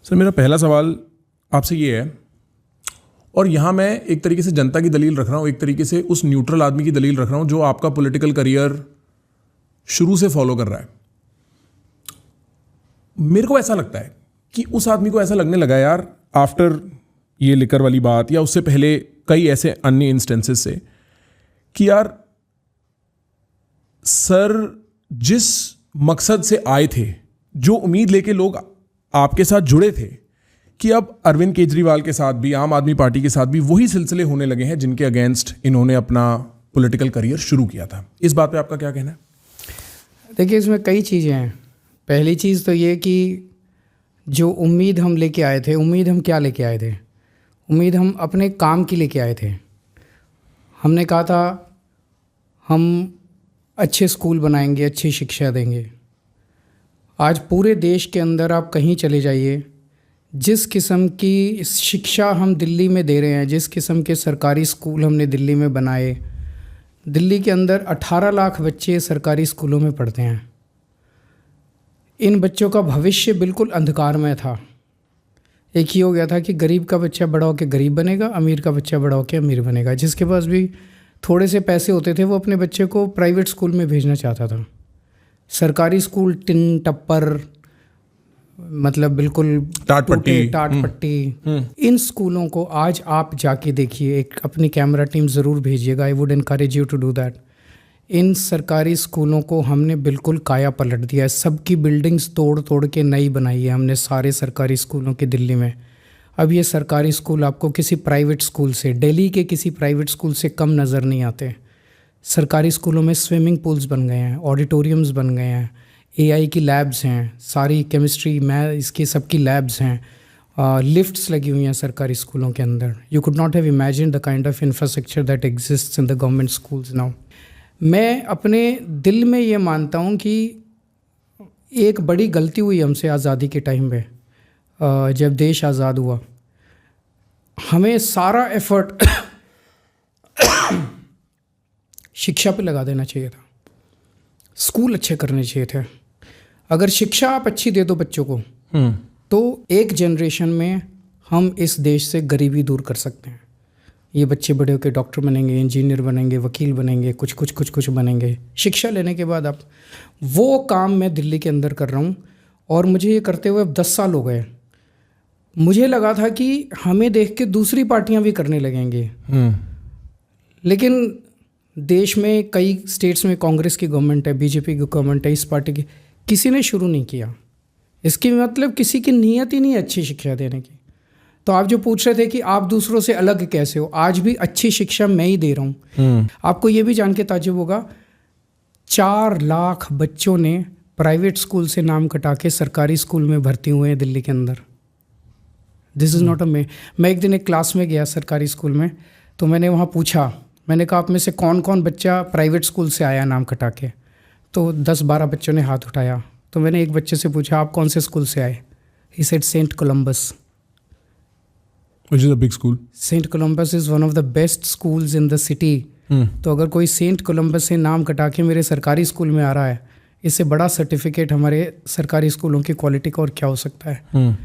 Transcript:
Sir मेरा पहला सवाल आपसे ये है, और यहाँ मैं एक तरीके से जनता की दलील रख रहा हूँ, एक तरीके से उस न्यूट्रल आदमी की दलील रख रहा हूँ जो आपका पॉलिटिकल करियर शुरू से फॉलो कर रहा है। मेरे को ऐसा लगता है कि उस आदमी को ऐसा लगने लगा यार आफ्टर ये लिकर वाली बात या उससे पहले कई ऐसे अन्य इंस्टेंसेस से कि यार सर जिस मकसद से आए थे, जो उम्मीद लेके लोग आपके साथ जुड़े थे कि अब अरविंद केजरीवाल के साथ भी, आम आदमी पार्टी के साथ भी वही सिलसिले होने लगे हैं जिनके अगेंस्ट इन्होंने अपना पॉलिटिकल करियर शुरू किया था। इस बात पे आपका क्या कहना है? देखिए, इसमें कई चीज़ें हैं। पहली चीज़ तो ये कि जो उम्मीद हम लेके आए थे, उम्मीद हम क्या लेके आए थे? उम्मीद हम अपने काम की लेके आए थे। हमने कहा था हम अच्छे स्कूल बनाएंगे, अच्छी शिक्षा देंगे। आज पूरे देश के अंदर आप कहीं चले जाइए, जिस किस्म की शिक्षा हम दिल्ली में दे रहे हैं, जिस किस्म के सरकारी स्कूल हमने दिल्ली में बनाए, दिल्ली के अंदर 18 लाख बच्चे सरकारी स्कूलों में पढ़ते हैं। इन बच्चों का भविष्य बिल्कुल अंधकारमय था। एक ही हो गया था कि गरीब का बच्चा बड़ा होकर गरीब बनेगा, अमीर का बच्चा बड़ा होकर अमीर बनेगा। जिसके पास भी थोड़े से पैसे होते थे वो अपने बच्चे को प्राइवेट स्कूल में भेजना चाहता था। सरकारी स्कूल टिन टप्पर, मतलब बिल्कुल टाट पट्टी। इन स्कूलों को आज आप जाके देखिए, एक अपनी कैमरा टीम ज़रूर भेजिएगा। I would encourage you to do that. इन सरकारी स्कूलों को हमने बिल्कुल काया पलट दिया है। सबकी बिल्डिंग्स तोड़ तोड़ के नई बनाई है हमने सारे सरकारी स्कूलों की दिल्ली में। अब ये सरकारी स्कूल आपको किसी प्राइवेट स्कूल से, दिल्ली के किसी प्राइवेट स्कूल से कम नज़र नहीं आते। सरकारी स्कूलों में स्विमिंग पूल्स बन गए हैं, ऑडिटोरियम्स बन गए हैं, AI की लैब्स हैं, सारी केमिस्ट्री मैथ इसकी सबकी लैब्स हैं, लिफ्ट्स लगी हुई हैं सरकारी स्कूलों के अंदर। You could not have imagine the kind of infrastructure that exists in the government schools now. मैं अपने दिल में ये मानता हूँ कि एक बड़ी गलती हुई हमसे आज़ादी के टाइम पे। जब देश आज़ाद हुआ, हमें सारा एफर्ट शिक्षा पे लगा देना चाहिए था। स्कूल अच्छे करने चाहिए थे। अगर शिक्षा आप अच्छी दे दो बच्चों को, तो एक जनरेशन में हम इस देश से गरीबी दूर कर सकते हैं। ये बच्चे बड़े होकर डॉक्टर बनेंगे, इंजीनियर बनेंगे, वकील बनेंगे, कुछ बनेंगे। शिक्षा लेने के बाद आप वो काम मैं दिल्ली के अंदर कर रहा हूँ, और मुझे ये करते हुए अब 10 साल हो गए। मुझे लगा था कि हमें देख के दूसरी पार्टियां भी करने लगेंगी, लेकिन देश में कई स्टेट्स में कांग्रेस की गवर्नमेंट है, बीजेपी की गवर्नमेंट है, इस पार्टी की, किसी ने शुरू नहीं किया। इसकी मतलब किसी की नीयत ही नहीं है अच्छी शिक्षा देने की। तो आप जो पूछ रहे थे कि आप दूसरों से अलग कैसे हो, आज भी अच्छी शिक्षा मैं ही दे रहा हूँ। आपको ये भी जान के ताज्जुब होगा, 4 लाख बच्चों ने प्राइवेट स्कूल से नाम कटा के सरकारी स्कूल में भर्ती हुए हैं दिल्ली के अंदर। दिस इज़ नॉट अ मैं एक दिन एक क्लास में गया सरकारी स्कूल में, तो मैंने वहाँ पूछा, मैंने कहा आप में से कौन कौन बच्चा प्राइवेट स्कूल से आया नाम कटा के? तो 10-12 बच्चों ने हाथ उठाया। तो मैंने एक बच्चे से पूछा आप कौन से स्कूल से आए? He said Saint Columbus, which is a big school. Saint Columbus is one of the best schools in the city. तो अगर कोई सेंट कोलंबस से नाम कटा के मेरे सरकारी स्कूल में आ रहा है, इससे बड़ा सर्टिफिकेट हमारे सरकारी स्कूलों की क्वालिटी का और क्या हो सकता है।